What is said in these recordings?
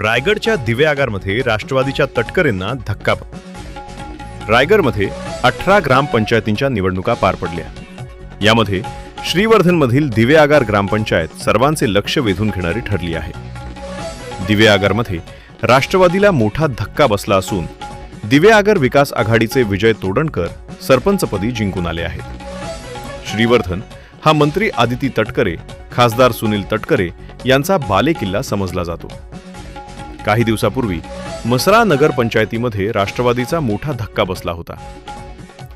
रायगडच्या दिवे आगारमध्ये राष्ट्रवादीच्या तटकरेंना धक्का. रायगडमध्ये 18 ग्रामपंचायतींच्या निवडणुका पार पडल्या. यामध्ये श्रीवर्धनमधील दिवे आगार ग्रामपंचायत सर्वांचे लक्ष वेधून घेणारी ठरली आहे. दिवे आगारमध्ये राष्ट्रवादीला मोठा धक्का बसला असून दिवे आगार विकास आघाडीचे विजय तोडणकर सरपंचपदी जिंकून आले आहेत. श्रीवर्धन हा मंत्री आदिती तटकरे, खासदार सुनील तटकरे यांचा बालेकिल्ला समजला जातो. काही दिवसापूर्वी मसरा नगर पंचायतीमध्ये राष्ट्रवादीचा मोठा धक्का बसला होता.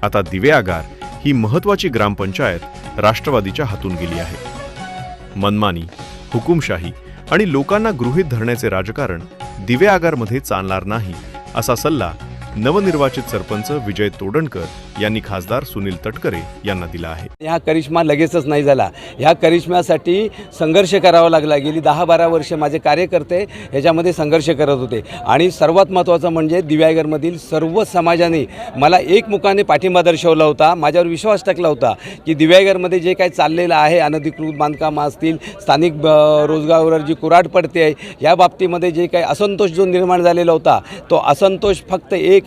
आता दिवे आगार ही महत्त्वाची ग्रामपंचायत राष्ट्रवादीच्या हातून गेली आहे. मनमानी, हुकुमशाही आणि लोकांना गृहीत धरण्याचे राजकारण दिवे आगारमध्ये चालणार नाही, असा सल्ला नवनिर्वाचित सरपंच विजय तोडणकर यांनी खासदार सुनील तटकरे यांना दिला आहे. हा करिश्मा लगेचच नाही झाला. ह्या करिश्म्यासाठी संघर्ष करावा लागला. गेली 10-12 वर्ष माझे कार्यकर्ते ह्याच्यामध्ये संघर्ष करत होते आणि सर्वात महत्त्वाचं म्हणजे दिवे आगारमधील सर्व समाजाने मला एकमुखाने पाठिंबा दर्शवला होता. माझ्यावर विश्वास टाकला होता की दिवे आगारमध्ये जे काही चाललेलं आहे, अनधिकृत बांधकाम असतील, स्थानिक रोजगारावर जी कुऱ्हाड पडते आहे, या बाबतीमध्ये जे काही असंतोष जो निर्माण झालेला होता, तो असंतोष फक्त एक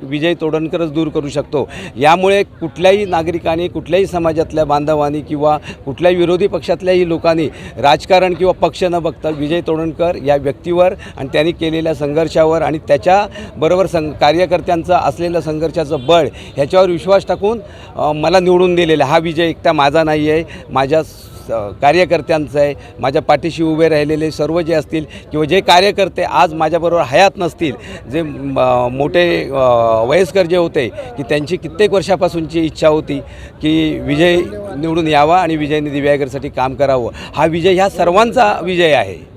विजय तोडणकरच दूर करू शकतो. यामुळे कुठल्याही नागरिकांनी, कुठल्याही समाजातल्या बांधवांनी किंवा कुठल्याही विरोधी पक्षातल्याही लोकांनी राजकारण किंवा पक्ष न बघता विजय तोडणकर या व्यक्तीवर आणि त्यांनी केलेल्या संघर्षावर आणि त्याच्याबरोबर कार्यकर्त्यांचं असलेलं संघर्षाचं बळ ह्याच्यावर विश्वास टाकून मला निवडून दिलेला हा विजय एकटा माझा नाही आहे, माझ्या कार्यकर्त्यांचं आहे. माझ्या पाठीशी उभे राहिलेले सर्व जे असतील किंवा जे कार्यकर्ते आज माझ्याबरोबर हयात नसतील, जे मोठे वयस्कर जे होते की त्यांची कित्येक वर्षापासूनची इच्छा होती की विजय निवडून यावा आणि विजयने दिवे आगारसाठी काम करावं, हा विजय ह्या सर्वांचा विजय आहे.